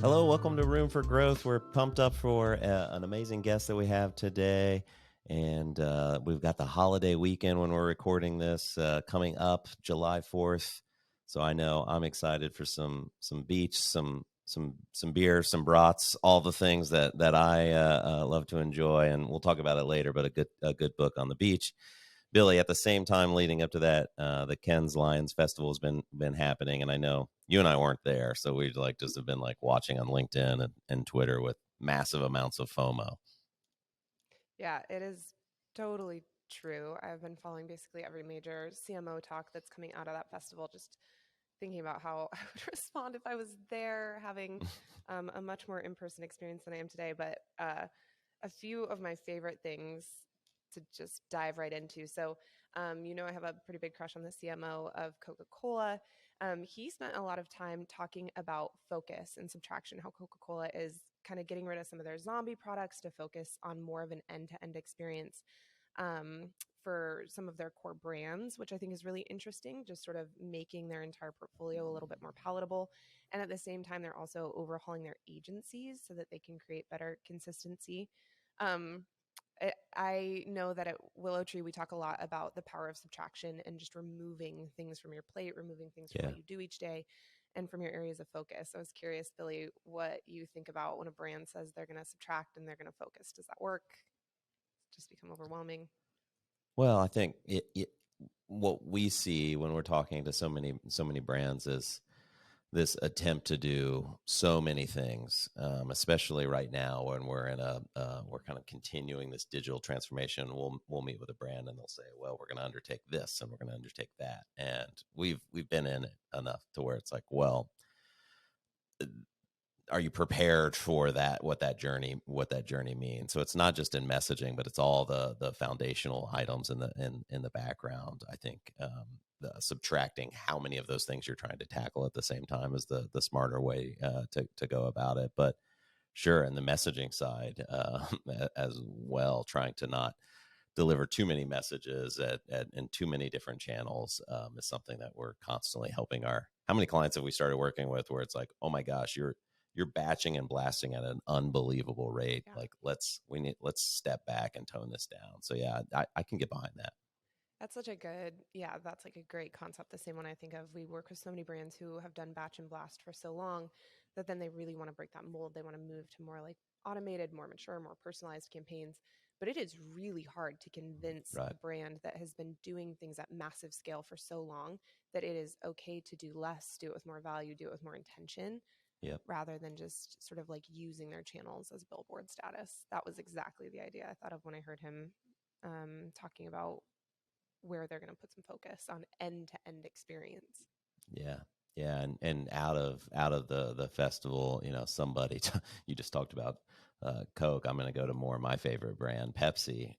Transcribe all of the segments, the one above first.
Hello, welcome to Room for Growth. We're pumped up for an amazing guest that we have today. And we've got the holiday weekend when we're recording this coming up July 4th. So I know I'm excited for some beach, some beer, some brats, all the things that I love to enjoy. And we'll talk about it later, but a good book on the beach. Billy, at the same time leading up to that, the Ken's Lions Festival has been happening, and I know you and I weren't there, so we just have been watching on LinkedIn and Twitter with massive amounts of FOMO. Yeah, it is totally true. I've been following basically every major CMO talk that's coming out of that festival, just thinking about how I would respond if I was there, having a much more in-person experience than I am today. But a few of my favorite things to just dive right into. So, I have a pretty big crush on the CMO of Coca-Cola. He spent a lot of time talking about focus and subtraction, how Coca-Cola is kind of getting rid of some of their zombie products to focus on more of an end-to-end experience um, for some of their core brands, which I think is really interesting, just sort of making their entire portfolio a little bit more palatable. And at the same time, they're also overhauling their agencies so that they can create better consistency. Um, I know that at Willow Tree, we talk a lot about the power of subtraction and just removing things from your plate, removing things from Yeah. what you do each day and from your areas of focus. I was curious, Billy, what you think about when a brand says they're going to subtract and they're going to focus. Does that work? Just become overwhelming? Well, I think what we see when we're talking to so many brands is this attempt to do so many things, especially right now when we're in we're kind of continuing this digital transformation. We'll meet with a brand and they'll say, "Well, we're going to undertake this and we're going to undertake that," and we've been in it enough to where it's like, well, are you prepared for that? What that journey means? So it's not just in messaging, but it's all the foundational items in the background. I think the subtracting how many of those things you're trying to tackle at the same time is the smarter way to go about it. But sure, and the messaging side as well, trying to not deliver too many messages in too many different channels is something that we're constantly helping our. How many clients have we started working with where it's like, oh my gosh, you're batching and blasting at an unbelievable rate. Yeah. Like let's step back and tone this down. So yeah, I can get behind that. That's like a great concept. The same one I think of. We work with so many brands who have done batch and blast for so long that then they really want to break that mold. They want to move to more like automated, more mature, more personalized campaigns. But it is really hard to convince a Right. brand that has been doing things at massive scale for so long that it is okay to do less, do it with more value, do it with more intention, Yep. rather than just sort of like using their channels as billboard status. That was exactly the idea I thought of when I heard him talking about where they're going to put some focus on end to end experience. Yeah. Yeah. And out of the festival, somebody, you just talked about Coke. I'm going to go to more of my favorite brand, Pepsi.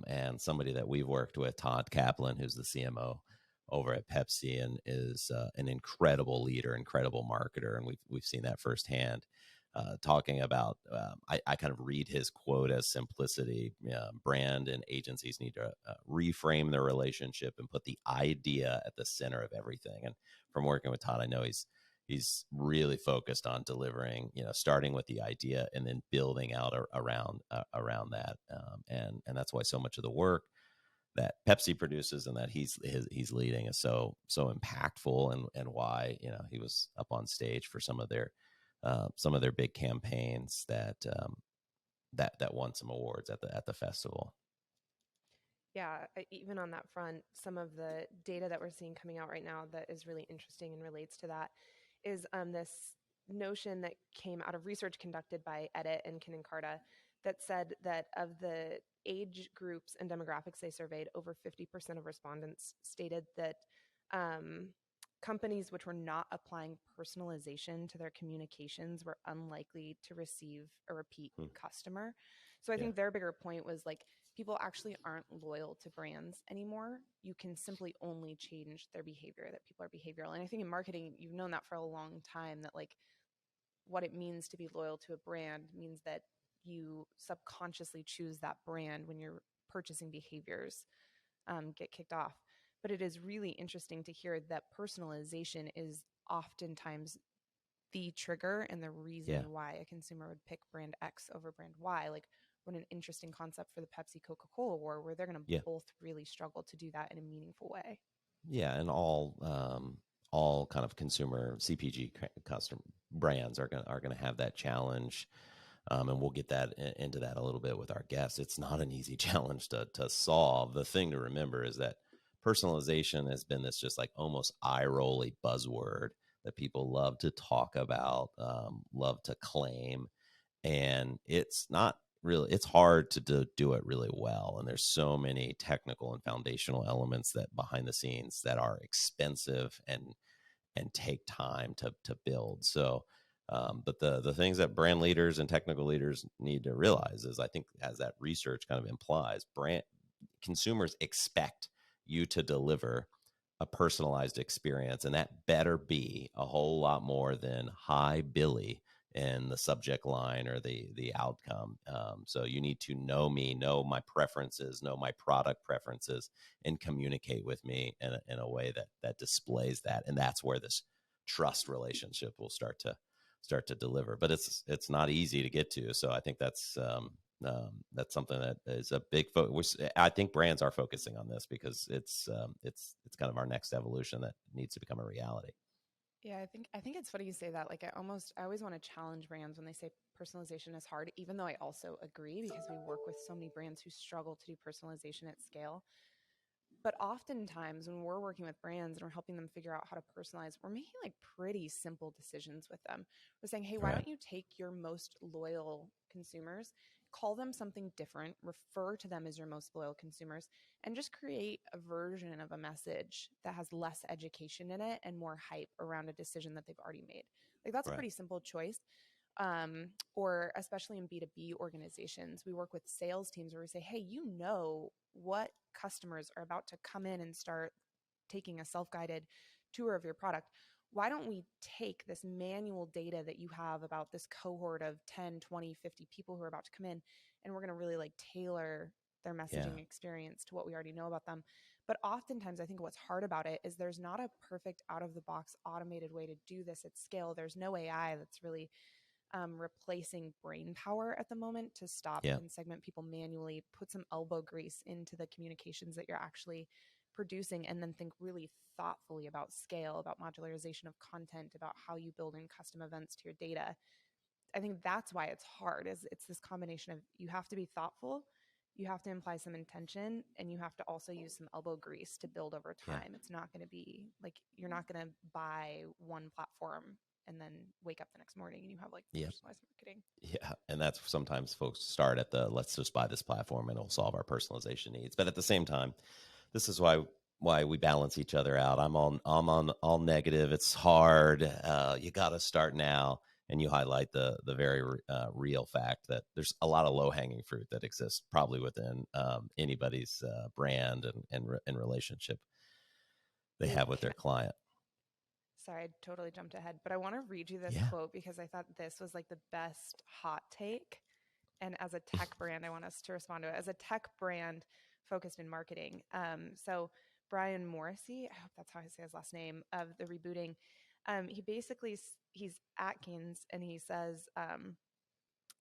And somebody that we've worked with, Todd Kaplan, who's the CMO over at Pepsi and is an incredible leader, incredible marketer. And we've seen that firsthand. Talking about, I kind of read his quote as simplicity. Brand and agencies need to reframe their relationship and put the idea at the center of everything. And from working with Todd, I know he's really focused on delivering, starting with the idea and then building out around that. And that's why so much of the work that Pepsi produces and that he's leading is so impactful, and why he was up on stage for some of their big campaigns that won some awards at the festival. Yeah, even on that front, some of the data that we're seeing coming out right now that is really interesting and relates to that is this notion that came out of research conducted by Edit and Kinnan-Carta that said that of the age groups and demographics they surveyed, over 50% of respondents stated that um, companies which were not applying personalization to their communications were unlikely to receive a repeat Hmm. customer. So I Yeah. think their bigger point was like people actually aren't loyal to brands anymore. You can simply only change their behavior, that people are behavioral. And I think in marketing, you've known that for a long time, that like what it means to be loyal to a brand means that you subconsciously choose that brand when your purchasing behaviors get kicked off. But it is really interesting to hear that personalization is oftentimes the trigger and the Yeah. reason why a consumer would pick brand X over brand Y. Like, what an interesting concept for the Pepsi Coca-Cola war, where they're going to Yeah. both really struggle to do that in a meaningful way. Yeah. And all kind of consumer CPG custom brands are going to have that challenge. And we'll get that into that a little bit with our guests. It's not an easy challenge to solve. The thing to remember is that personalization has been this just like almost eye-rolly buzzword that people love to talk about, love to claim, and it's not really, it's hard to do it really well, and there's so many technical and foundational elements that behind the scenes that are expensive and take time to build. So but the things that brand leaders and technical leaders need to realize is, I think, as that research kind of implies, brand consumers expect you to deliver a personalized experience, and that better be a whole lot more than "Hi, Billy" in the subject line or the outcome. So you need to know me, know my preferences, know my product preferences, and communicate with me in a way that displays that, and that's where this trust relationship will start to deliver. But it's not easy to get to. So I think that's something that is a big focus. I think brands are focusing on this because it's kind of our next evolution that needs to become a reality. Yeah, I think it's funny you say that. Like, I always want to challenge brands when they say personalization is hard, even though I also agree, because we work with so many brands who struggle to do personalization at scale. But oftentimes when we're working with brands and we're helping them figure out how to personalize, we're making like pretty simple decisions with them. We're saying, hey, why Right. don't you take your most loyal consumers, call them something different, refer to them as your most loyal consumers, and just create a version of a message that has less education in it and more hype around a decision that they've already made. Like, that's a Right. pretty simple choice. Or especially in B2B organizations, we work with sales teams where we say, hey, you know what customers are about to come in and start taking a self-guided tour of your product. Why don't we take this manual data that you have about this cohort of 10, 20, 50 people who are about to come in, and we're going to really like tailor their Yeah. messaging experience to what we already know about them. But oftentimes I think what's hard about it is there's not a perfect out of the box automated way to do this at scale. There's no AI that's really replacing brain power at the moment to stop Yeah. and segment people manually, put some elbow grease into the communications that you're actually producing, and then think really thoughtfully about scale, about modularization of content, about how you build in custom events to your data. I think that's why it's hard, is it's this combination of, you have to be thoughtful, you have to imply some intention, and you have to also use some elbow grease to build over Yeah. time. It's not going to be like, you're not going to buy one platform and then wake up the next morning and you have like Yeah. personalized marketing. Yeah. And that's sometimes folks start at the let's just buy this platform and it'll solve our personalization needs. But at the same time, this is why we balance each other out. I'm on all negative. It's hard. You got to start now, and you highlight the very real fact that there's a lot of low hanging fruit that exists probably within anybody's brand and relationship they have with their client. Sorry, I totally jumped ahead, but I want to read you this Yeah. quote because I thought this was like the best hot take. And as a tech brand, I want us to respond to it. As a tech brand focused in marketing, so Brian Morrissey, I hope that's how I say his last name, of the rebooting, he basically, he's at Keynes, and he says,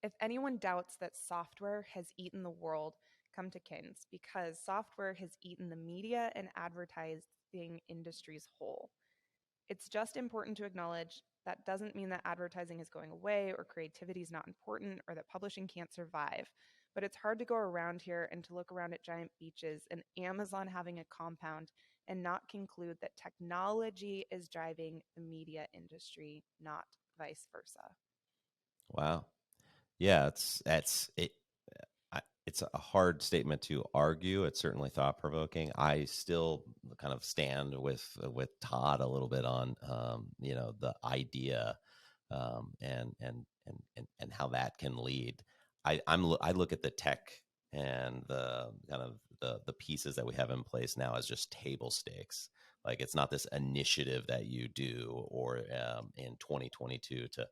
if anyone doubts that software has eaten the world, come to Keynes, because software has eaten the media and advertising industries whole. It's just important to acknowledge that doesn't mean that advertising is going away or creativity is not important or that publishing can't survive. But it's hard to go around here and to look around at giant beaches and Amazon having a compound and not conclude that technology is driving the media industry, not vice versa. Wow. Yeah. It's a hard statement to argue. It's certainly thought provoking. I still kind of stand with Todd a little bit on the idea and how that can lead. I look at the tech and the kind of the pieces that we have in place now as just table stakes. Like, it's not this initiative that you do or in 2022 to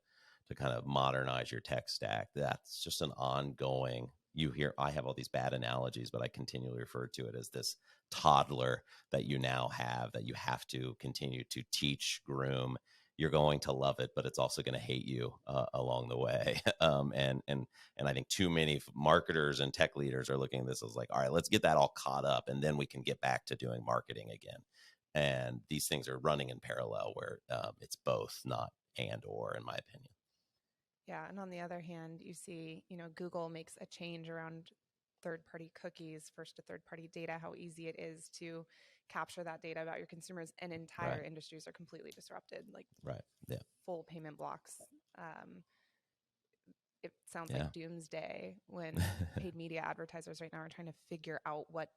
kind of modernize your tech stack. That's just an ongoing. You hear I have all these bad analogies, but I continually refer to it as this toddler that you now have that you have to continue to teach, groom, you're going to love it, but it's also going to hate you along the way. And I think too many marketers and tech leaders are looking at this as like, all right, let's get that all caught up, and then we can get back to doing marketing again. And these things are running in parallel, where it's both, not and or, in my opinion. Yeah, and on the other hand, you see, Google makes a change around third-party cookies, first to third-party data, how easy it is to capture that data about your consumers, and entire industries are completely disrupted, like full payment blocks. It sounds like doomsday when paid media advertisers right now are trying to figure out what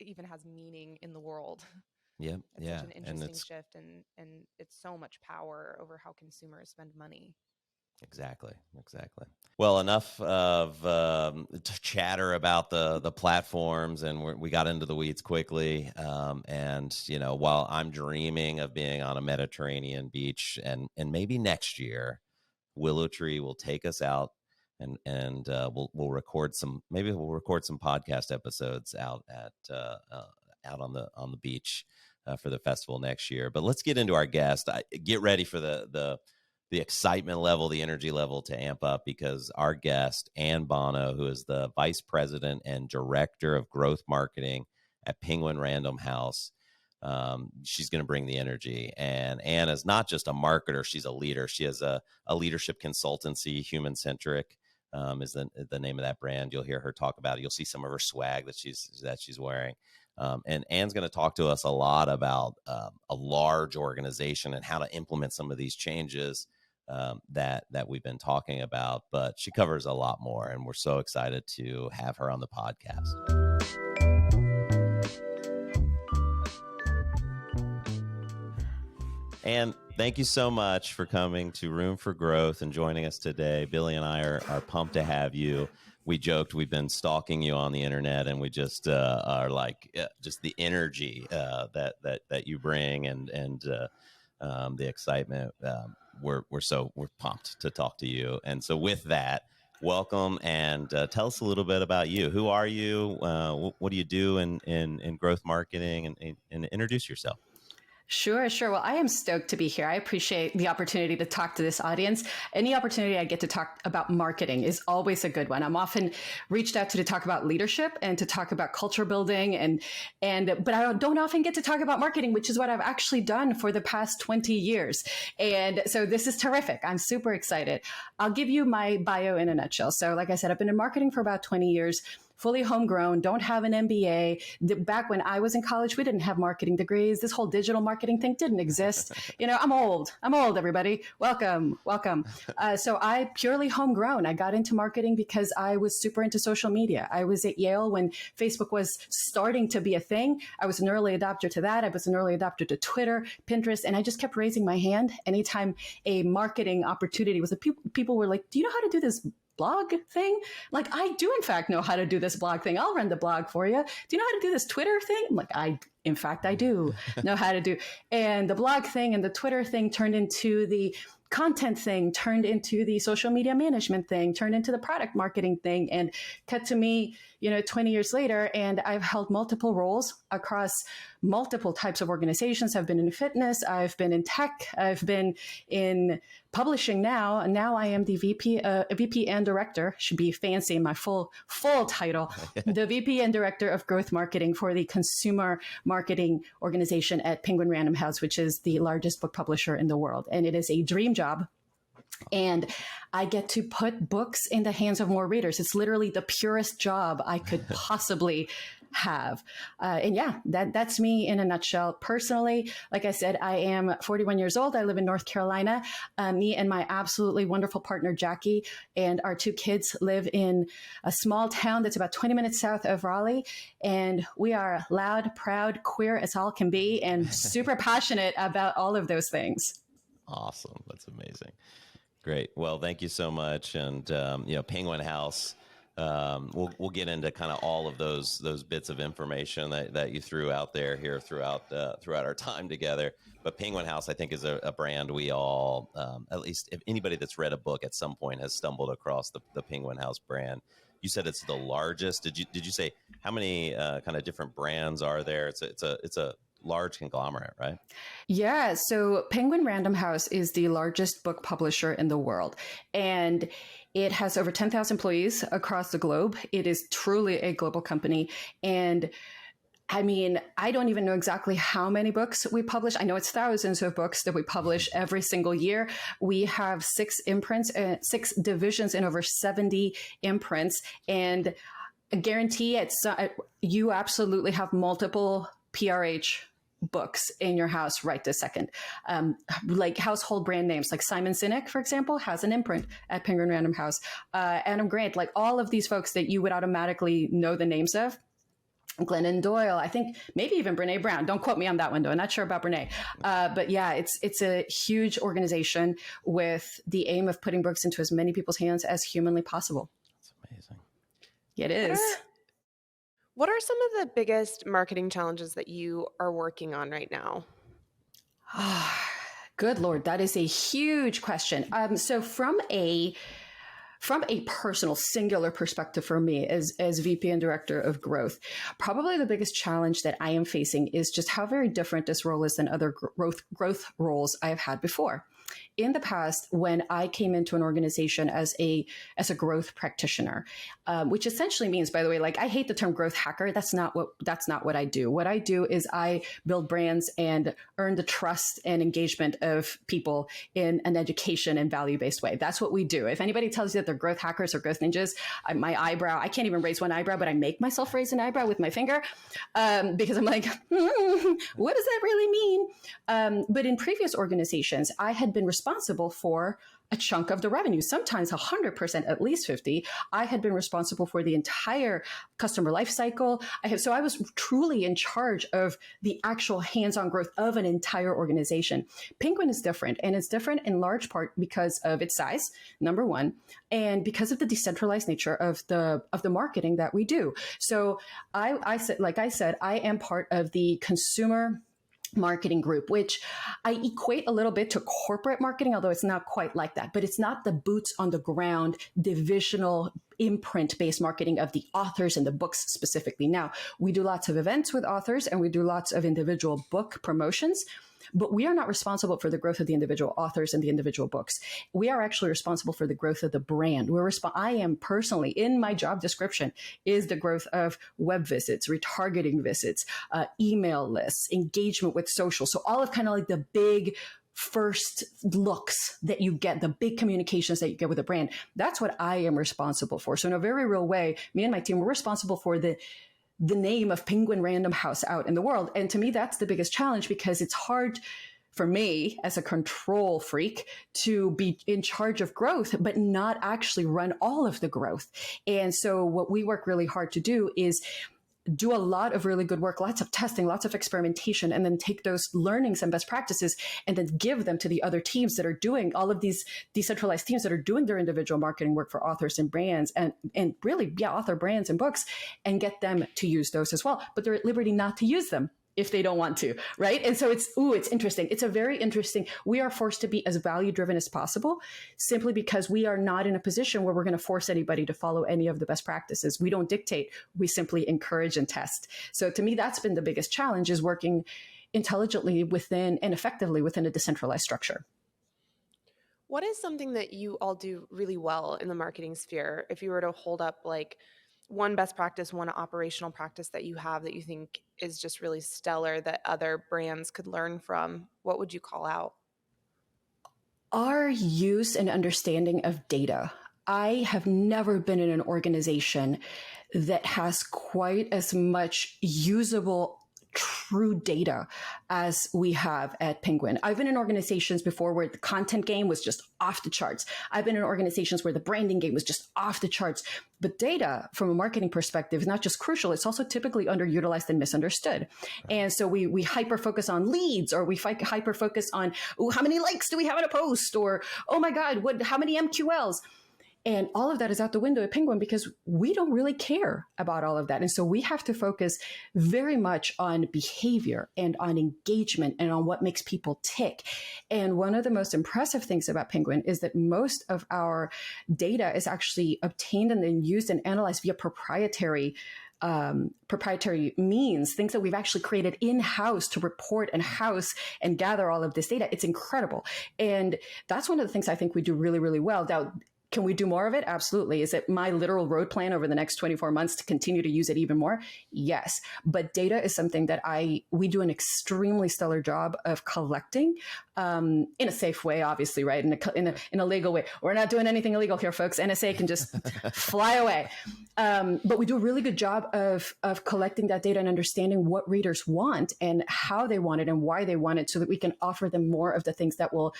even has meaning in the world. It's such an interesting shift, and it's so much power over how consumers spend money. Exactly. Well, enough of chatter about the platforms, and we got into the weeds quickly. And while I'm dreaming of being on a Mediterranean beach, and maybe next year, Willow Tree will take us out, and we'll record some. Maybe we'll record some podcast episodes out on the beach for the festival next year. But let's get into our guest. Get ready for the excitement level, the energy level to amp up, because our guest, Ann Bono, who is the Vice President and Director of Growth Marketing at Penguin Random House, she's going to bring the energy. And Ann is not just a marketer, she's a leader. She has a leadership consultancy, Human Centric is the name of that brand. You'll hear her talk about it. You'll see some of her swag that she's wearing. And Ann's going to talk to us a lot about a large organization and how to implement some of these changes that we've been talking about. But she covers a lot more, and we're so excited to have her on the podcast. And thank you so much for coming to Room for Growth and joining us today. Billy and I are pumped to have you. We joked we've been stalking you on the internet, and we just are like just the energy that you bring and the excitement. We're pumped to talk to you. And so with that, welcome, and tell us a little bit about you. Who are you? What do you do in growth marketing, and introduce yourself. Sure. Well, I am stoked to be here. I appreciate the opportunity to talk to this audience. Any opportunity I get to talk about marketing is always a good one. I'm often reached out to talk about leadership and to talk about culture building, but I don't often get to talk about marketing, which is what I've actually done for the past 20 years. And so this is terrific. I'm super excited. I'll give you my bio in a nutshell. So like I said, I've been in marketing for about 20 years. Fully homegrown, don't have an MBA. Back when I was in college, we didn't have marketing degrees. This whole digital marketing thing didn't exist. I'm old, everybody. Welcome. So I purely homegrown. I got into marketing because I was super into social media. I was at Yale when Facebook was starting to be a thing. I was an early adopter to that. I was an early adopter to Twitter, Pinterest, and I just kept raising my hand anytime a marketing opportunity was. People were like, do you know how to do this blog thing? Like, I do in fact know how to do this blog thing. I'll run the blog for you. Do you know how to do this Twitter thing? I'm like, in fact, I do know how to do. And the blog thing and the Twitter thing turned into the content thing, turned into the social media management thing, turned into the product marketing thing, and cut to me, 20 years later. And I've held multiple roles across multiple types of organizations. I've been in fitness. I've been in tech. I've been in publishing now. And now I am the VP and director, should be fancy in my full title, the VP and director of growth marketing for the consumer marketing organization at Penguin Random House, which is the largest book publisher in the world. And it is a dream job. And I get to put books in the hands of more readers. It's literally the purest job I could possibly have. And yeah, that's me in a nutshell. Personally, like I said, I am 41 years old. I live in North Carolina. Me and my absolutely wonderful partner, Jackie, and our two kids live in a small town that's about 20 minutes south of Raleigh. And we are loud, proud, queer as all can be, and super passionate about all of those things. Awesome. That's amazing. Great. Well, thank you so much. And, Penguin House, we'll get into kind of all of those bits of information that you threw out there here throughout our time together. But Penguin House, I think, is a brand we all, at least if anybody that's read a book at some point has stumbled across the Penguin House brand. You said it's the largest. Did you say how many kind of different brands are there? It's a large conglomerate, right? Yeah. So Penguin Random House is the largest book publisher in the world. And it has over 10,000 employees across the globe. It is truly a global company. And I mean, I don't even know exactly how many books we publish. I know it's thousands of books that we publish every single year. We have 6 imprints, 6 divisions in over 70 imprints. And I guarantee you absolutely have multiple PRH books in your house right this second. Like household brand names, like Simon Sinek, for example, has an imprint at Penguin Random House. Adam Grant, like all of these folks that you would automatically know the names of. Glennon Doyle, I think maybe even Brene Brown. Don't quote me on that one, though. I'm not sure about Brene. But yeah, it's a huge organization with the aim of putting books into as many people's hands as humanly possible. That's amazing. It is. What are some of the biggest marketing challenges that you are working on right now? Good Lord, that is a huge question. So from a personal singular perspective for me as VP and Director of Growth, probably the biggest challenge that I am facing is just how very different this role is than other growth roles I've had before. In the past, when I came into an organization as a growth practitioner, which essentially means, by the way, like I hate the term growth hacker. That's not what I do. What I do is I build brands and earn the trust and engagement of people in an education and value-based way. That's what we do. If anybody tells you that they're growth hackers or growth ninjas, I can't even raise one eyebrow, but I make myself raise an eyebrow with my finger because I'm like, what does that really mean? But in previous organizations, I had been responsible for a chunk of the revenue, sometimes 100%, at least 50. I had been responsible for the entire customer life cycle. So I was truly in charge of the actual hands-on growth of an entire organization. Penguin is different, and it's different in large part because of its size, number one, and because of the decentralized nature of the marketing that we do. So I said, I am part of the consumer marketing group, which I equate a little bit to corporate marketing, although it's not quite like that. But it's not the boots on the ground, divisional imprint-based marketing of the authors and the books specifically. Now, we do lots of events with authors and we do lots of individual book promotions, but we are not responsible for the growth of the individual authors and the individual books. We are actually responsible for the growth of the brand. I am personally, in my job description, is the growth of web visits, retargeting visits, email lists, engagement with social. So all of kind of like the big first looks that you get, the big communications that you get with a brand. That's what I am responsible for. So in a very real way, me and my team, we're responsible for the name of Penguin Random House out in the world. And to me, that's the biggest challenge because it's hard for me as a control freak to be in charge of growth, but not actually run all of the growth. And so what we work really hard to do is do a lot of really good work, lots of testing, lots of experimentation, and then take those learnings and best practices and then give them to the other teams that are doing all of these decentralized teams that are doing their individual marketing work for authors and brands and really, author brands and books, and get them to use those as well. But they're at liberty not to use them if they don't want to, right? And so it's interesting. It's a very interesting, we are forced to be as value-driven as possible simply because we are not in a position where we're going to force anybody to follow any of the best practices. We don't dictate, we simply encourage and test. So to me, that's been the biggest challenge, is working intelligently within and effectively within a decentralized structure. What is something that you all do really well in the marketing sphere? If you were to hold up like one best practice, one operational practice that you have that you think is just really stellar that other brands could learn from, what would you call out? Our use and understanding of data. I have never been in an organization that has quite as much usable true data as we have at Penguin. I've been in organizations before where the content game was just off the charts. I've been in organizations where the branding game was just off the charts. But data from a marketing perspective is not just crucial, it's also typically underutilized and misunderstood. And so we hyper focus on leads, or we hyper focus on, how many likes do we have on a post? Or, oh my God, how many MQLs? And all of that is out the window at Penguin because we don't really care about all of that. And so we have to focus very much on behavior and on engagement and on what makes people tick. And one of the most impressive things about Penguin is that most of our data is actually obtained and then used and analyzed via proprietary proprietary means, things that we've actually created in-house to report and house and gather all of this data. It's incredible. And that's one of the things I think we do really, really well. Now, can we do more of it? Absolutely. Is it my literal road plan over the next 24 months to continue to use it even more? Yes. But data is something that we do an extremely stellar job of collecting in a safe way, obviously, right? In a legal way. We're not doing anything illegal here, folks. NSA can just fly away. But we do a really good job of collecting that data and understanding what readers want and how they want it and why they want it, so that we can offer them more of the things that will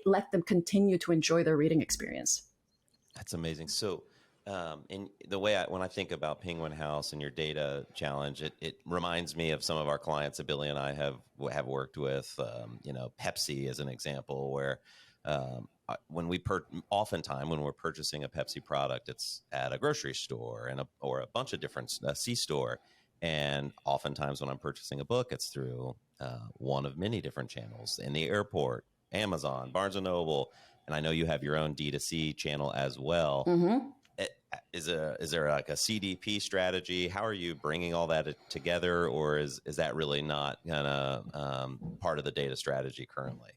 let them continue to enjoy their reading experience. That's amazing. So, in the way when I think about Penguin House and your data challenge, it reminds me of some of our clients that Billy and I have worked with. Pepsi as an example, where oftentimes when we're purchasing a Pepsi product, it's at a grocery store or a bunch of different C-store, and oftentimes when I'm purchasing a book, it's through one of many different channels: in the airport, Amazon, Barnes and Noble. And I know you have your own D2C channel as well. Mm-hmm. Is there like a CDP strategy? How are you bringing all that together, or is that really not part of the data strategy currently?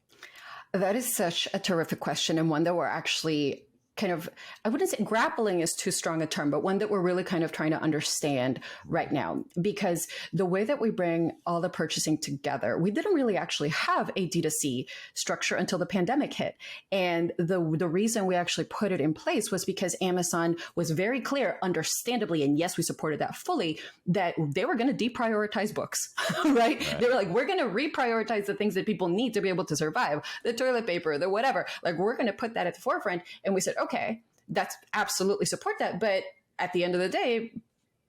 That is such a terrific question, and one that we're actually kind of, I wouldn't say grappling is too strong a term, but one that we're really kind of trying to understand right now. Because the way that we bring all the purchasing together, we didn't really actually have a D2C structure until the pandemic hit. And the reason we actually put it in place was because Amazon was very clear, understandably, and yes, we supported that fully, that they were going to deprioritize books, right? They were like, we're going to reprioritize the things that people need to be able to survive, the toilet paper, the whatever. Like, we're going to put that at the forefront. And we said, okay, that's absolutely support that. But at the end of the day,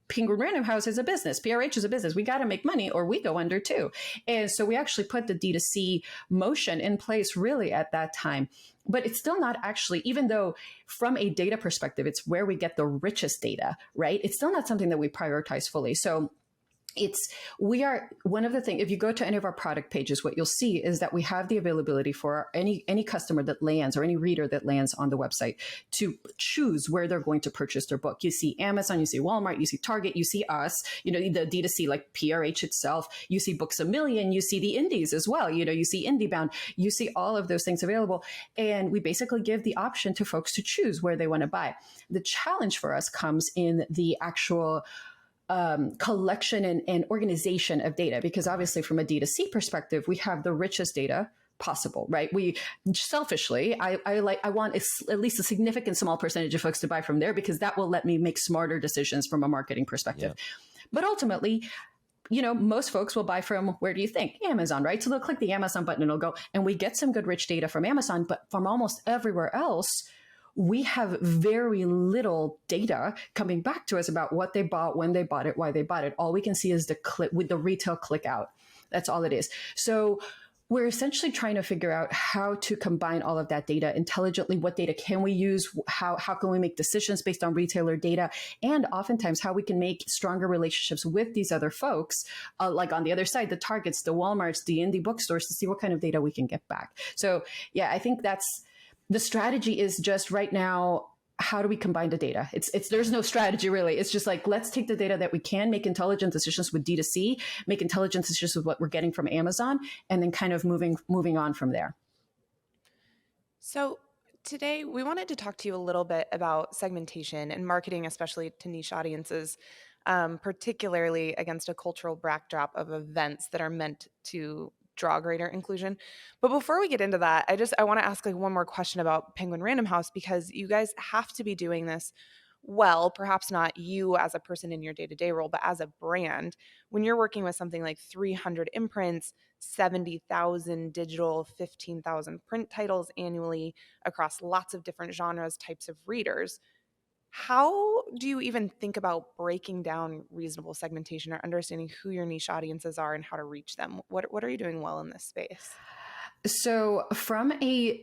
Penguin Random House is a business. PRH is a business. We got to make money or we go under too. And so we actually put the D2C motion in place really at that time. But it's still not actually, even though from a data perspective, it's where we get the richest data, right? It's still not something that we prioritize fully. So we are one of the things, if you go to any of our product pages, what you'll see is that we have the availability for any customer that lands or any reader that lands on the website to choose where they're going to purchase their book. You see Amazon, you see Walmart, you see Target, you see us, the D2C like PRH itself, you see Books A Million, you see the indies as well. You see IndieBound, you see all of those things available. And we basically give the option to folks to choose where they want to buy. The challenge for us comes in the actual collection and organization of data, because obviously from a D2C perspective, we have the richest data possible, right? We selfishly, I want at least a significant small percentage of folks to buy from there, because that will let me make smarter decisions from a marketing perspective. Yeah. But ultimately, most folks will buy from, where do you think? Amazon, right? So they'll click the Amazon button and it'll go, and we get some good rich data from Amazon, but from almost everywhere else, we have very little data coming back to us about what they bought, when they bought it, why they bought it. All we can see is the click with the retail click out. That's all it is. So we're essentially trying to figure out how to combine all of that data intelligently. What data can we use? How can we make decisions based on retailer data? And oftentimes how we can make stronger relationships with these other folks, like on the other side, the Targets, the Walmarts, the indie bookstores, to see what kind of data we can get back. So yeah, I think the strategy is just right now, how do we combine the data? There's no strategy really. It's just like, let's take the data that we can, make intelligent decisions with D2C, make intelligent decisions with what we're getting from Amazon, and then kind of moving on from there. So today we wanted to talk to you a little bit about segmentation and marketing, especially to niche audiences, particularly against a cultural backdrop of events that are meant to draw greater inclusion. But before we get into that, I want to ask one more question about Penguin Random House, because you guys have to be doing this well, perhaps not you as a person in your day-to-day role, but as a brand, when you're working with something like 300 imprints, 70,000 digital, 15,000 print titles annually across lots of different genres, types of readers. How do you even think about breaking down reasonable segmentation or understanding who your niche audiences are and how to reach them? What are you doing well in this space? So from a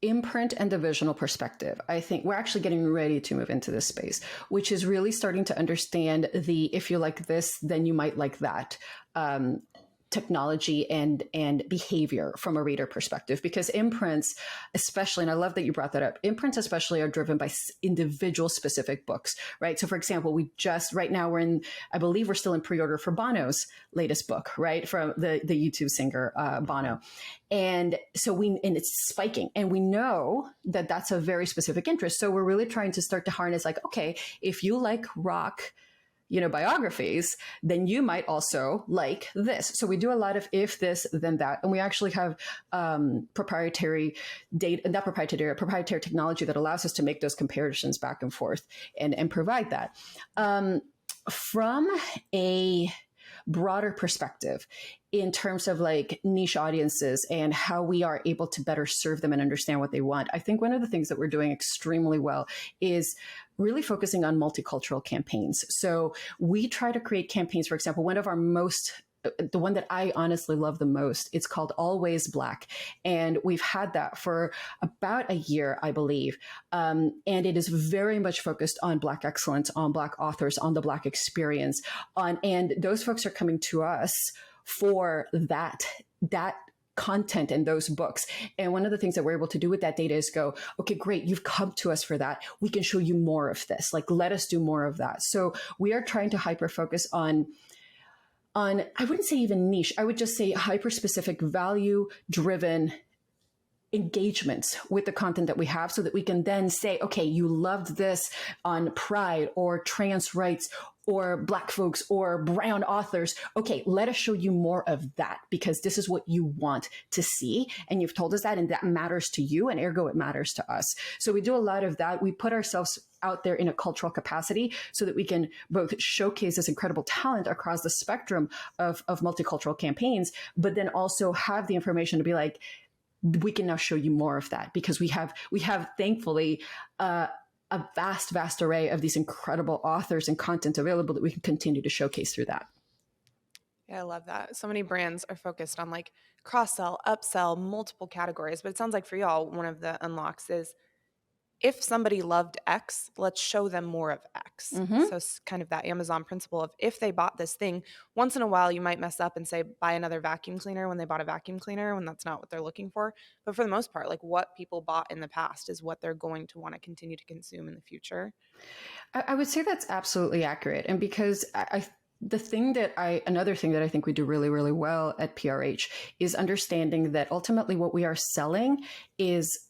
imprint and divisional perspective, I think we're actually getting ready to move into this space, which is really starting to understand if you like this, then you might like that. technology and behavior from a reader perspective, because imprints especially, and I love that you brought that up, imprints especially are driven by individual specific books, right? So for example, right now I believe we're still in pre-order for Bono's latest book, right? From the YouTube singer, Bono. And so and it's spiking, and we know that that's a very specific interest. So we're really trying to start to harness like, okay, if you like rock, biographies, then you might also like this. So we do a lot of if this, then that. And we actually have proprietary technology that allows us to make those comparisons back and forth and provide that. From a broader perspective, in terms of like niche audiences and how we are able to better serve them and understand what they want, I think one of the things that we're doing extremely well is really focusing on multicultural campaigns. So we try to create campaigns. For example, the one that I honestly love the most, it's called Always Black. And we've had that for about a year, I believe. And it is very much focused on Black excellence, on Black authors, on the Black experience. And those folks are coming to us for that content in those books. And one of the things that we're able to do with that data is go, okay, great, you've come to us for that. We can show you more of this. Like, let us do more of that. So we are trying to hyper focus on, I wouldn't say even niche, I would just say hyper specific, value driven engagements with the content that we have, so that we can then say, okay, you loved this on pride or trans rights or Black folks or brown authors. Okay, let us show you more of that, because this is what you want to see. And you've told us that, and that matters to you, and ergo it matters to us. So we do a lot of that. We put ourselves out there in a cultural capacity so that we can both showcase this incredible talent across the spectrum of multicultural campaigns, but then also have the information to be like, we can now show you more of that, because we have thankfully a vast array of these incredible authors and content available that we can continue to showcase through that. Yeah, I love that. So many brands are focused on like cross-sell, upsell, multiple categories, but it sounds like for y'all, one of the unlocks is, if somebody loved X, let's show them more of X. Mm-hmm. So it's kind of that Amazon principle of, if they bought this thing, once in a while you might mess up and say, buy another vacuum cleaner when they bought a vacuum cleaner, when that's not what they're looking for. But for the most part, like, what people bought in the past is what they're going to want to continue to consume in the future. I would say that's absolutely accurate. And because another thing that I think we do really, really well at PRH is understanding that ultimately what we are selling is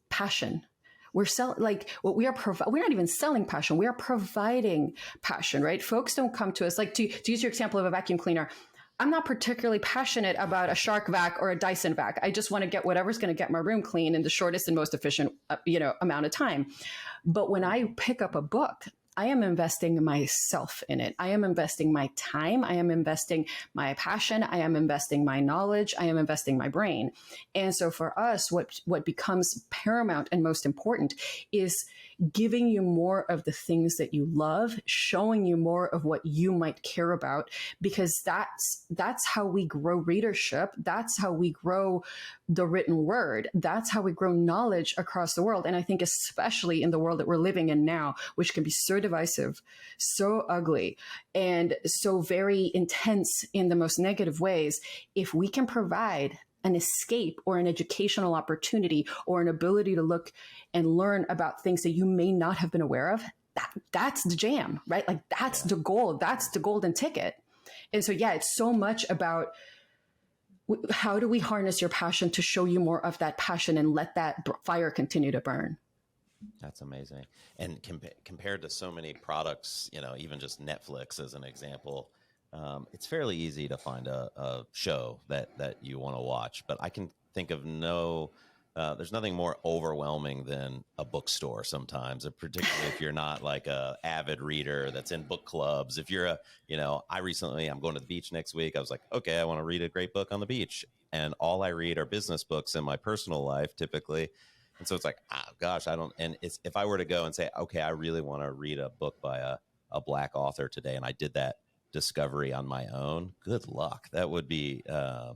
passion. We're selling, like, what we are we're not even selling passion. We are providing passion, right? Folks don't come to us, like, to use your example of a vacuum cleaner. I'm not particularly passionate about a Shark vac or a Dyson vac. I just want to get whatever's going to get my room clean in the shortest and most efficient, amount of time. But when I pick up a book, I am investing myself in it. I am investing my time. I am investing my passion. I am investing my knowledge. I am investing my brain. And so for us, what becomes paramount and most important is giving you more of the things that you love, showing you more of what you might care about, because that's how we grow readership. That's how we grow the written word. That's how we grow knowledge across the world. And I think especially in the world that we're living in now, which can be so divisive, so ugly, and so very intense in the most negative ways, if we can provide an escape or an educational opportunity or an ability to look and learn about things that you may not have been aware of, that's the jam, right? Like, that's the goal. That's the golden ticket. And so, yeah, it's so much about how do we harness your passion to show you more of that passion and let that fire continue to burn. That's amazing. And compared to so many products, even just Netflix as an example, it's fairly easy to find a show that you want to watch, but I can think of there's nothing more overwhelming than a bookstore sometimes, particularly if you're not like a avid reader that's in book clubs. If you're I'm going to the beach next week. I was like, okay, I want to read a great book on the beach. And all I read are business books in my personal life typically. And so it's like, gosh, if I were to go and say, okay, I really want to read a book by a Black author today, and I did that discovery on my own, good luck. That would be a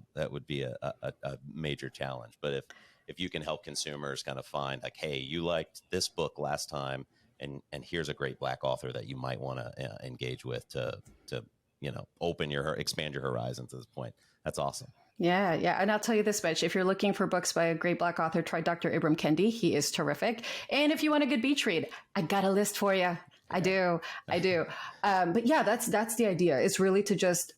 major challenge. But if you can help consumers kind of find like, hey, you liked this book last time, and here's a great Black author that you might want to engage with to expand your horizons at this point. That's awesome. Yeah, yeah. And I'll tell you this much. If you're looking for books by a great Black author, try Dr. Ibram Kendi. He is terrific. And if you want a good beach read, I got a list for you. I do. But yeah, that's the idea. It's really to just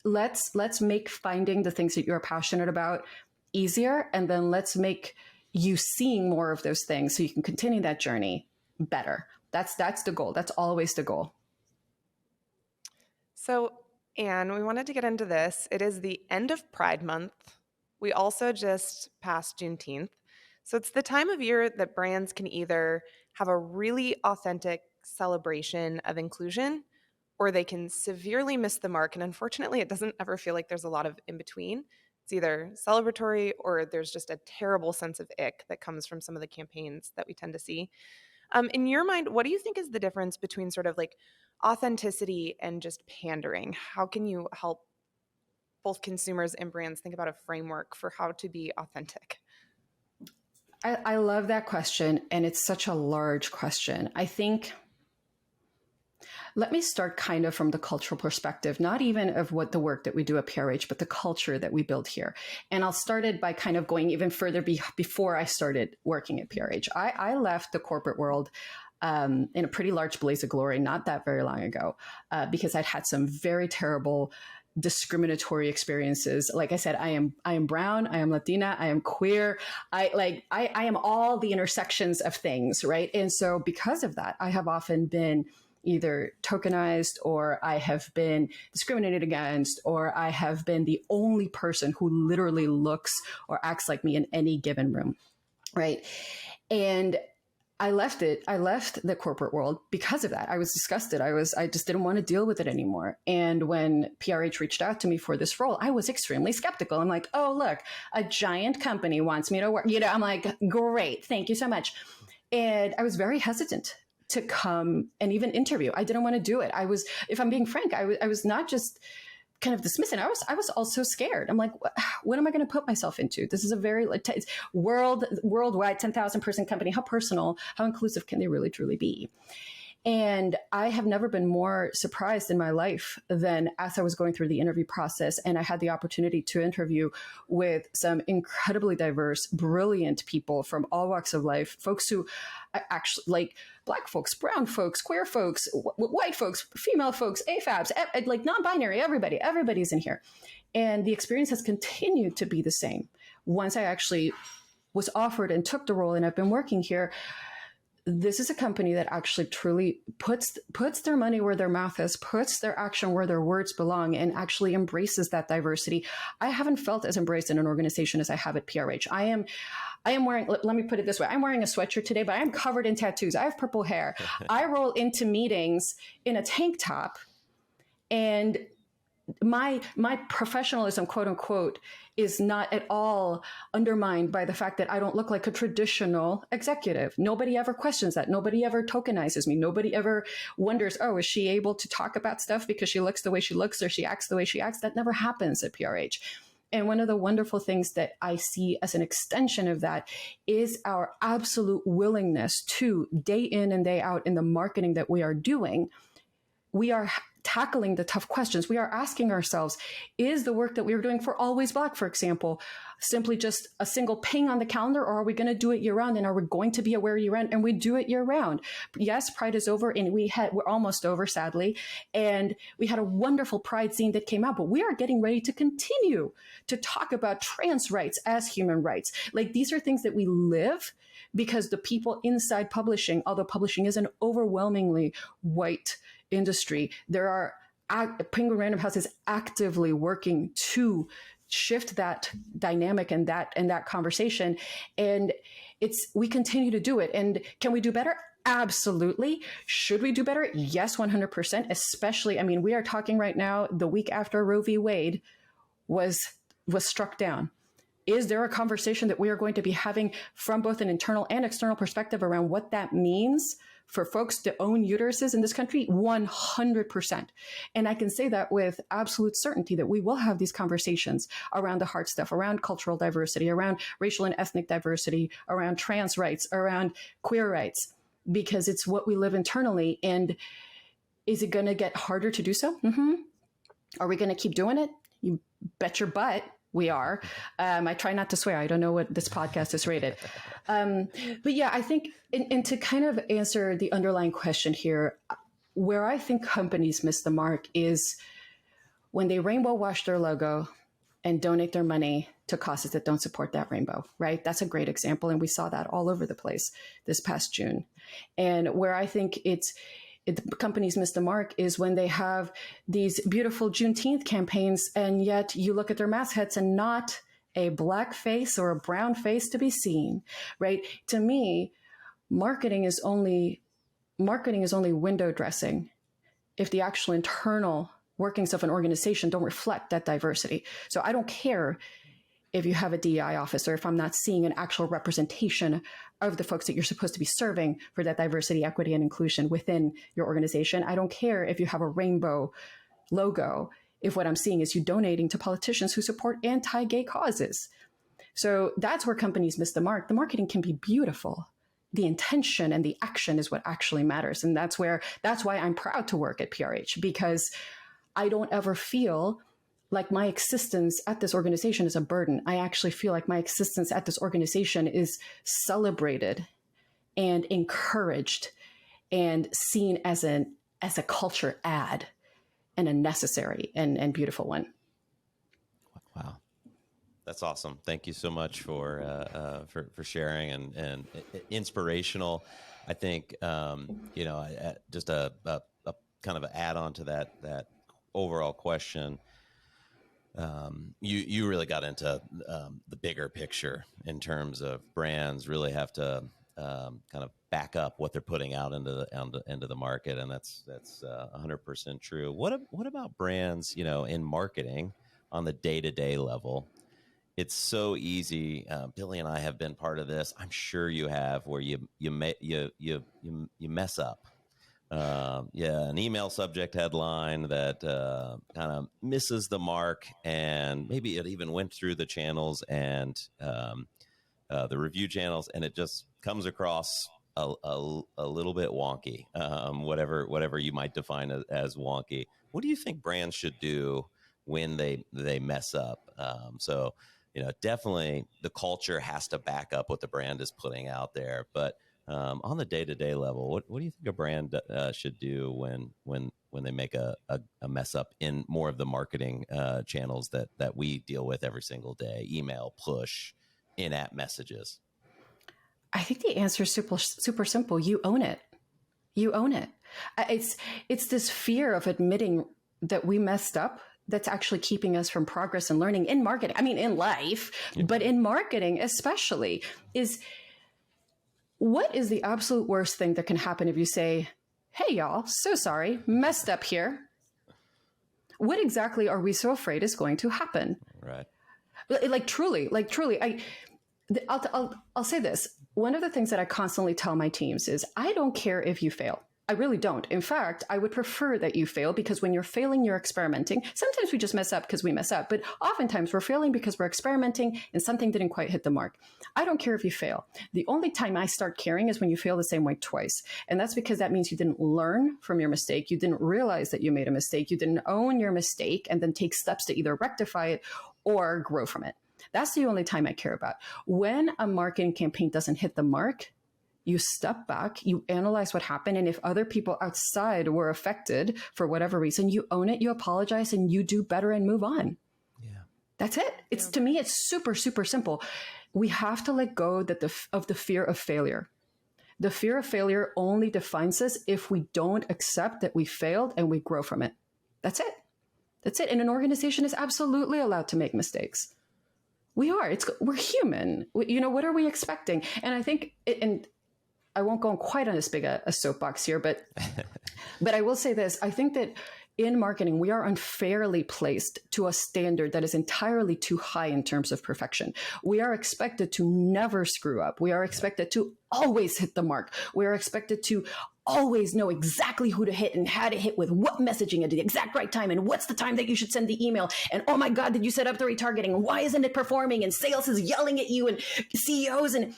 let's make finding the things that you're passionate about easier. And then let's make you seeing more of those things so you can continue that journey better. That's the goal. That's always the goal. So, Anne, we wanted to get into this. It is the end of Pride Month. We also just passed Juneteenth. So it's the time of year that brands can either have a really authentic celebration of inclusion, or they can severely miss the mark. And unfortunately, it doesn't ever feel like there's a lot of in between. It's either celebratory or there's just a terrible sense of ick that comes from some of the campaigns that we tend to see. In your mind, what do you think is the difference between sort of like authenticity and just pandering? How can you help both consumers and brands think about a framework for how to be authentic? I love that question. And it's such a large question. I think, let me start kind of from the cultural perspective, not even of what the work that we do at PRH, but the culture that we build here. And I'll start it by kind of going even further before I started working at PRH. I left the corporate world in a pretty large blaze of glory not that very long ago because I'd had some very terrible discriminatory experiences. Like I said, I am brown, I am Latina, I am queer. I am all the intersections of things, right? And so because of that, I have often been either tokenized, or I have been discriminated against, or I have been the only person who literally looks or acts like me in any given room, right? And I left the corporate world because of that. I was disgusted. I just didn't want to deal with it anymore. And when PRH reached out to me for this role, I was extremely skeptical. I'm like, oh, look, a giant company wants me to work. I'm like, great, thank you so much. And I was very hesitant to come and even interview. I didn't want to do it. If I'm being frank, I was not just kind of dismissing. I was also scared. I'm like, what am I going to put myself into? This is a very worldwide 10,000 person company. How personal, how inclusive can they really truly be? And I have never been more surprised in my life than as I was going through the interview process. And I had the opportunity to interview with some incredibly diverse, brilliant people from all walks of life, folks who actually like Black folks, brown folks, queer folks, white folks, female folks, AFABs, like non-binary, everybody's in here. And the experience has continued to be the same. Once I actually was offered and took the role and I've been working here, this is a company that actually truly puts their money where their mouth is, puts their action where their words belong, and actually embraces that diversity. I haven't felt as embraced in an organization as I have at PRH. I am wearing, let me put it this way. I'm wearing a sweatshirt today, but I'm covered in tattoos. I have purple hair. I roll into meetings in a tank top, and my professionalism, quote unquote, is not at all undermined by the fact that I don't look like a traditional executive. Nobody ever questions that. Nobody ever tokenizes me. Nobody ever wonders, oh, is she able to talk about stuff because she looks the way she looks or she acts the way she acts? That never happens at PRH. And one of the wonderful things that I see as an extension of that is our absolute willingness to, day in and day out in the marketing that we are doing, we are tackling the tough questions. We are asking ourselves, is the work that we are doing for Always Black, for example, simply just a single ping on the calendar, or are we going to do it year round? And are we going to be aware year round? And we do it year round. Yes, Pride is over, and we're almost over, sadly. And we had a wonderful Pride scene that came out, but we are getting ready to continue to talk about trans rights as human rights. Like, these are things that we live because the people inside publishing, although publishing is an overwhelmingly white industry, there are Penguin Random House is actively working to shift that dynamic and that conversation, and we continue to do it. And can we do better? Absolutely. Should we do better? Yes, 100%. Especially, I mean, we are talking right now the week after Roe v. Wade was struck down. Is there a conversation that we are going to be having from both an internal and external perspective around what that means for folks to own uteruses in this country? 100%. And I can say that with absolute certainty that we will have these conversations around the hard stuff, around cultural diversity, around racial and ethnic diversity, around trans rights, around queer rights, because it's what we live internally. And is it going to get harder to do so? Mm-hmm. Are we going to keep doing it? You bet your butt we are. I try not to swear. I don't know what this podcast is rated. But yeah, I think, and to kind of answer the underlying question here, where I think companies miss the mark is when they rainbow wash their logo and donate their money to causes that don't support that rainbow, right? That's a great example. And we saw that all over the place this past June. And where I think companies miss the mark is when they have these beautiful Juneteenth campaigns, and yet you look at their mastheads and not a black face or a brown face to be seen, right? To me, marketing is only window dressing if the actual internal workings of an organization don't reflect that diversity. So I don't care if you have a DEI officer, if I'm not seeing an actual representation of the folks that you're supposed to be serving for that diversity, equity, and inclusion within your organization. I don't care if you have a rainbow logo, if what I'm seeing is you donating to politicians who support anti-gay causes. So that's where companies miss the mark. The marketing can be beautiful. The intention and the action is what actually matters. And that's why I'm proud to work at PRH, because I don't ever feel like my existence at this organization is a burden. I actually feel like my existence at this organization is celebrated and encouraged and seen as a culture add and a necessary and beautiful one. Wow. That's awesome. Thank you so much for sharing and inspirational. I think, just a kind of an add on to that overall question. You really got into the bigger picture in terms of brands really have to kind of back up what they're putting out into the market, and that's 100% true. What about brands, in marketing on the day-to-day level? It's so easy. Billy and I have been part of this. I'm sure you have, where you mess up. An email subject headline that kind of misses the mark, and maybe it even went through the channels and the review channels, and it just comes across a little bit wonky, whatever you might define as wonky. What do you think brands should do when they mess up? Definitely the culture has to back up what the brand is putting out there, but on the day-to-day level, what do you think a brand should do when they make a mess up in more of the marketing channels that we deal with every single day? Email, push, in-app messages. I think the answer is super simple. You own it. You own it. It's this fear of admitting that we messed up that's actually keeping us from progress and learning in marketing. I mean, in life, but in marketing especially, is what is the absolute worst thing that can happen if you say, hey, y'all, so sorry, messed up here? What exactly are we so afraid is going to happen? Right. Like truly, I'll say this. One of the things that I constantly tell my teams is I don't care if you fail. I really don't. In fact, I would prefer that you fail, because when you're failing, you're experimenting. Sometimes we just mess up because we mess up, but oftentimes we're failing because we're experimenting and something didn't quite hit the mark. I don't care if you fail. The only time I start caring is when you fail the same way twice. And that's because that means you didn't learn from your mistake. You didn't realize that you made a mistake. You didn't own your mistake and then take steps to either rectify it or grow from it. That's the only time I care about. When a marketing campaign doesn't hit the mark, you step back, you analyze what happened, and if other people outside were affected for whatever reason, you own it, you apologize, and you do better and move on. Yeah, that's it. To me, it's super, super simple. We have to let go of the fear of failure. The fear of failure only defines us if we don't accept that we failed and we grow from it. That's it. That's it. And an organization is absolutely allowed to make mistakes. We are. We're human. What are we expecting? And I think, and I won't go on quite on as big a soapbox here, but I will say this. I think that in marketing, we are unfairly placed to a standard that is entirely too high in terms of perfection. We are expected to never screw up. We are expected to always hit the mark. We are expected to always know exactly who to hit and how to hit with what messaging at the exact right time and what's the time that you should send the email. And oh my God, did you set up the retargeting? And why isn't it performing? And sales is yelling at you and CEOs and...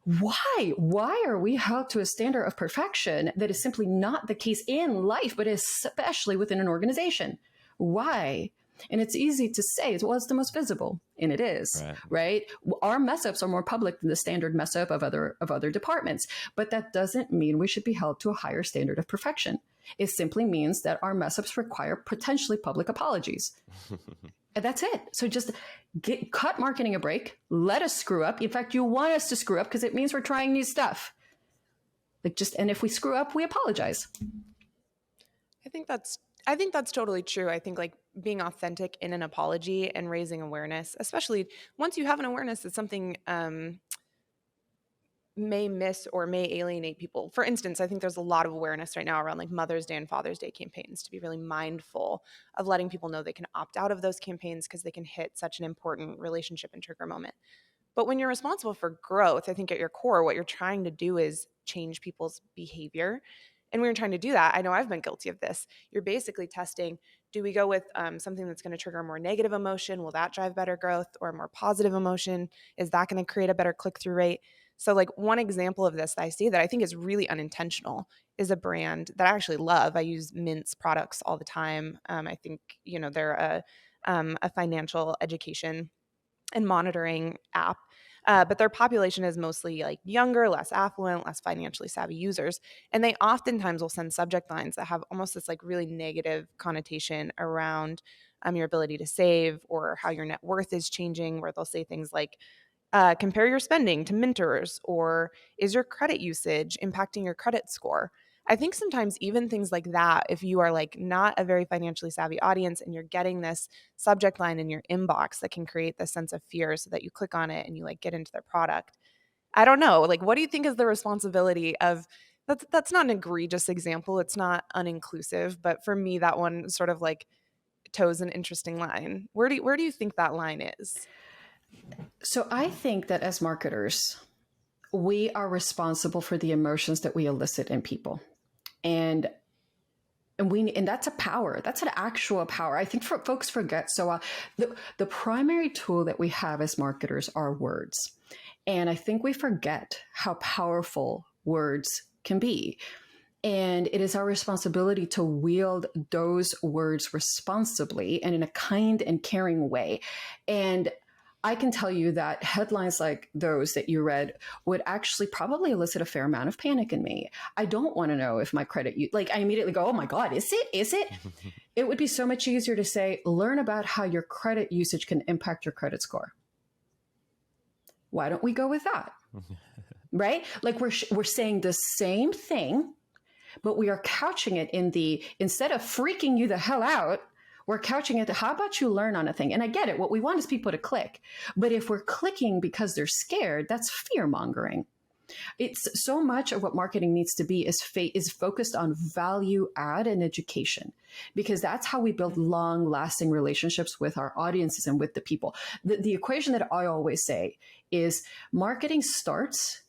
Why are we held to a standard of perfection that is simply not the case in life, but especially within an organization? Why? And it's easy to say, well, it's the most visible, and it is, right? Our mess ups are more public than the standard mess up of other departments, but that doesn't mean we should be held to a higher standard of perfection. It simply means that our mess ups require potentially public apologies. And that's it. So just cut marketing a break. Let us screw up. In fact, you want us to screw up because it means we're trying new stuff. And if we screw up, we apologize. I think that's totally true. I think like being authentic in an apology and raising awareness, especially once you have an awareness that something may miss or may alienate people. For instance, I think there's a lot of awareness right now around like Mother's Day and Father's Day campaigns, to be really mindful of letting people know they can opt out of those campaigns because they can hit such an important relationship and trigger moment. But when you're responsible for growth, I think at your core, what you're trying to do is change people's behavior. And when you're trying to do that, I know I've been guilty of this. You're basically testing, do we go with something that's going to trigger a more negative emotion? Will that drive better growth? Or a more positive emotion? Is that going to create a better click-through rate? So like one example of this that I see that I think is really unintentional is a brand that I actually love. I use Mint's products all the time. I think, they're a financial education and monitoring app. But their population is mostly like younger, less affluent, less financially savvy users. And they oftentimes will send subject lines that have almost this like really negative connotation around your ability to save or how your net worth is changing, where they'll say things like, compare your spending to Minters, or is your credit usage impacting your credit score? I think sometimes even things like that, if you are like not a very financially savvy audience and you're getting this subject line in your inbox that can create this sense of fear so that you click on it and you like get into their product. I don't know. Like, what do you think is the responsibility of that's not an egregious example. It's not uninclusive, but for me, that one sort of like toes an interesting line. Where do you think that line is? So I think that as marketers, we are responsible for the emotions that we elicit in people. And that's a power. That's an actual power. I think folks forget. So the primary tool that we have as marketers are words. And I think we forget how powerful words can be. And it is our responsibility to wield those words responsibly and in a kind and caring way. And I can tell you that headlines like those that you read would actually probably elicit a fair amount of panic in me. I don't want to know if my credit, I immediately go, oh my God, is it? It would be so much easier to say, learn about how your credit usage can impact your credit score. Why don't we go with that? Right? Like we're saying the same thing, but we are couching it instead of freaking you the hell out, we're couching it to how about you learn on a thing? And I get it. What we want is people to click. But if we're clicking because they're scared, that's fear mongering. It's so much of what marketing needs to be is focused on value add and education, because that's how we build long lasting relationships with our audiences and with the people. The equation that I always say is marketing starts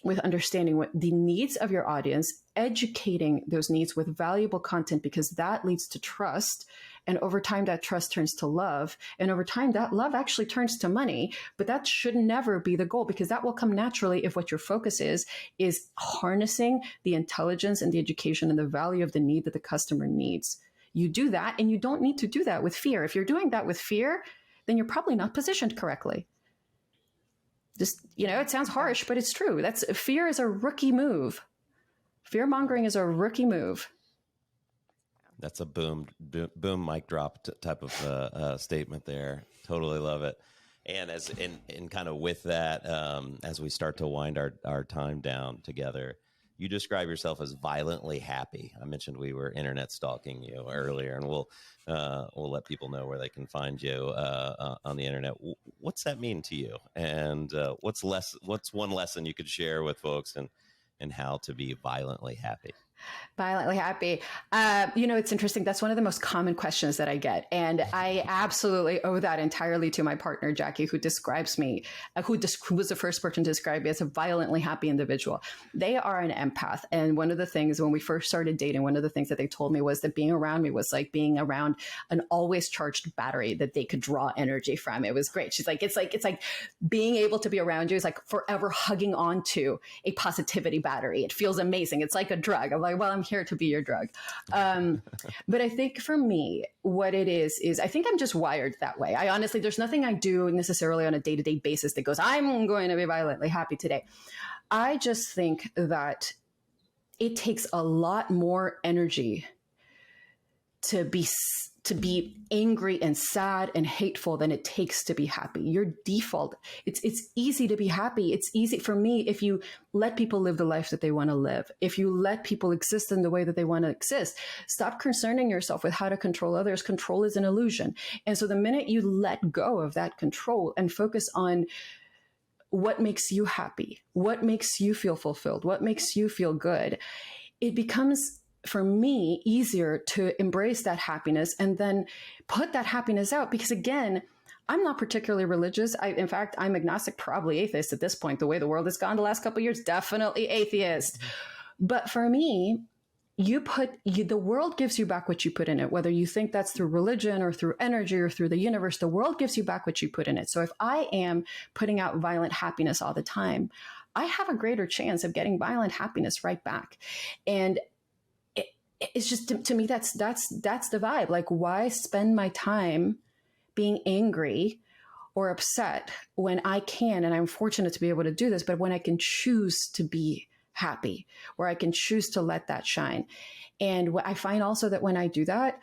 with understanding what the needs of your audience, educating those needs with valuable content, because that leads to trust. And over time, that trust turns to love. And over time, that love actually turns to money. But that should never be the goal, because that will come naturally if what your focus is harnessing the intelligence and the education and the value of the need that the customer needs. You do that, and you don't need to do that with fear. If you're doing that with fear, then you're probably not positioned correctly. Just, it sounds harsh, but it's true. Fear is a rookie move. Fear mongering is a rookie move. That's a boom mic drop type of statement there. Totally love it. And as in kind of with that, as we start to wind our time down together, you describe yourself as violently happy. I mentioned we were internet stalking you earlier, and we'll let people know where they can find you on the internet. What's that mean to you? And what's one lesson you could share with folks and how to be violently happy? Violently happy. It's interesting. That's one of the most common questions that I get. And I absolutely owe that entirely to my partner, Jackie, who describes me, who was the first person to describe me as a violently happy individual. They are an empath. And one of the things when we first started dating, one of the things that they told me was that being around me was like being around an always charged battery that they could draw energy from. It was great. She's like, it's like being able to be around you is like forever hugging on to a positivity battery. It feels amazing. It's like a drug. I'm like, like, well, I'm here to be your drug. But I think for me, what it is I think I'm just wired that way. I honestly, there's nothing I do necessarily on a day-to-day basis that goes, I'm going to be violently happy today. I just think that it takes a lot more energy to be angry and sad and hateful than it takes to be happy. Your default, it's easy to be happy. It's easy for me if you let people live the life that they want to live. If you let people exist in the way that they want to exist, stop concerning yourself with how to control others. Control is an illusion. And so the minute you let go of that control and focus on what makes you happy, what makes you feel fulfilled, what makes you feel good, it becomes, for me, easier to embrace that happiness and then put that happiness out. Because again, I'm not particularly religious. In fact, I'm agnostic, probably atheist at this point. The way the world has gone the last couple of years, definitely atheist. But for me, the world gives you back what you put in it, whether you think that's through religion or through energy or through the universe. The world gives you back what you put in it. So if I am putting out violent happiness all the time, I have a greater chance of getting violent happiness right back. And it's just, to me, that's the vibe. Like, why spend my time being angry or upset when I can, and I'm fortunate to be able to do this, but when I can choose to be happy, where I can choose to let that shine. And I find also that when I do that,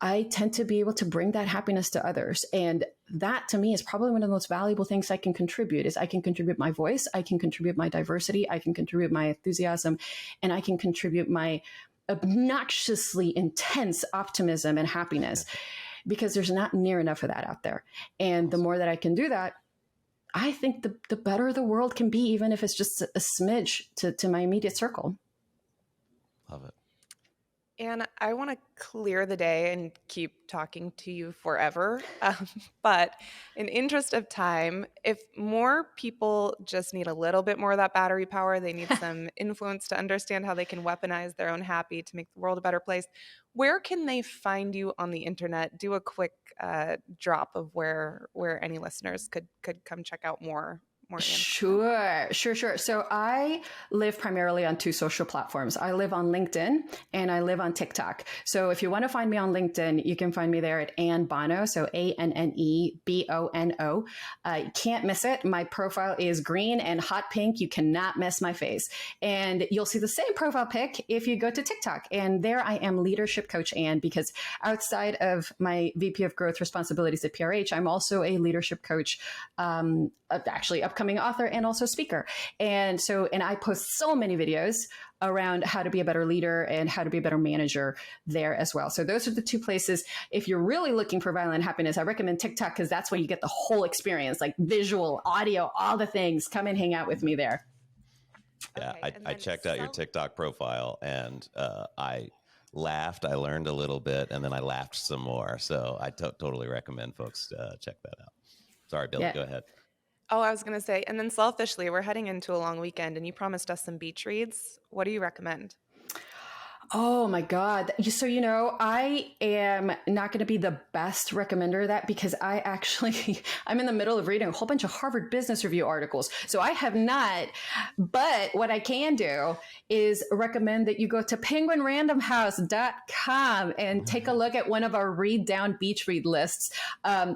I tend to be able to bring that happiness to others. And that, to me, is probably one of the most valuable things I can contribute. Is I can contribute my voice, I can contribute my diversity, I can contribute my enthusiasm, and I can contribute my obnoxiously intense optimism and happiness, because there's not near enough of that out there. And the more that I can do that, I think the better the world can be, even if it's just a smidge to my immediate circle. Love it. And I want to clear the day and keep talking to you forever. But in interest of time, if more people just need a little bit more of that battery power, they need some influence to understand how they can weaponize their own happy to make the world a better place, where can they find you on the internet? Do a quick drop of where any listeners could come check out more. Sure. So I live primarily on 2 social platforms. I live on LinkedIn and I live on TikTok. So if you want to find me on LinkedIn, you can find me there at Anne Bono. So ANNEBONO. You can't miss it. My profile is green and hot pink. You cannot miss my face. And you'll see the same profile pic if you go to TikTok. And there I am, Leadership Coach Anne, because outside of my VP of Growth responsibilities at PRH, I'm also a leadership coach, actually upcoming author and also speaker. And I post so many videos around how to be a better leader and how to be a better manager there as well. So those are the 2 places. If you're really looking for violent happiness, I recommend TikTok, because that's when you get the whole experience, like visual, audio, all the things. Come and hang out with me there. Yeah, okay, I checked out your TikTok profile and I laughed. I learned a little bit and then I laughed some more. So I totally recommend folks check that out. Sorry, Billy, Go ahead. Oh, I was going to say, and then selfishly, we're heading into a long weekend and you promised us some beach reads. What do you recommend? Oh my God. So, I am not going to be the best recommender of that, because I'm in the middle of reading a whole bunch of Harvard Business Review articles. So I have not, but what I can do is recommend that you go to penguinrandomhouse.com and take a look at one of our read down beach read lists.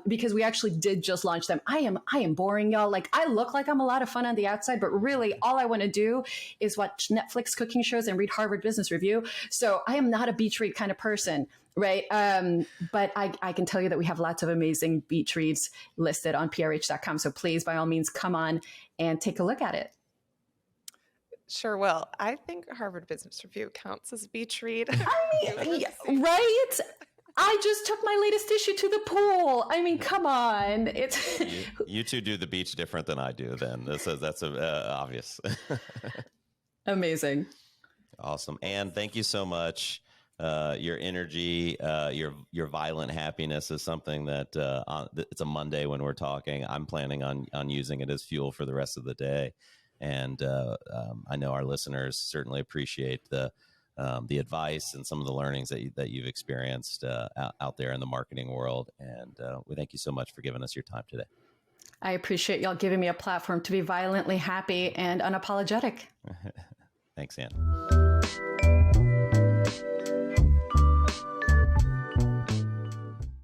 Because we actually did just launch them. I am boring, y'all. Like, I look like I'm a lot of fun on the outside, but really all I want to do is watch Netflix cooking shows and read Harvard Business Review. So I am not a beach read kind of person, right? But I can tell you that we have lots of amazing beach reads listed on prh.com. So please, by all means, come on and take a look at it. Sure will. I think Harvard Business Review counts as a beach read. Right? I just took my latest issue to the pool. I mean, come on. You 2 do the beach different than I do then. That's obvious. Amazing. Awesome. Anne, thank you so much. Your energy, your violent happiness is something that it's a Monday when we're talking. I'm planning on using it as fuel for the rest of the day. And I know our listeners certainly appreciate the advice and some of the learnings that you've experienced out there in the marketing world. And we thank you so much for giving us your time today. I appreciate y'all giving me a platform to be violently happy and unapologetic. Thanks, Anne.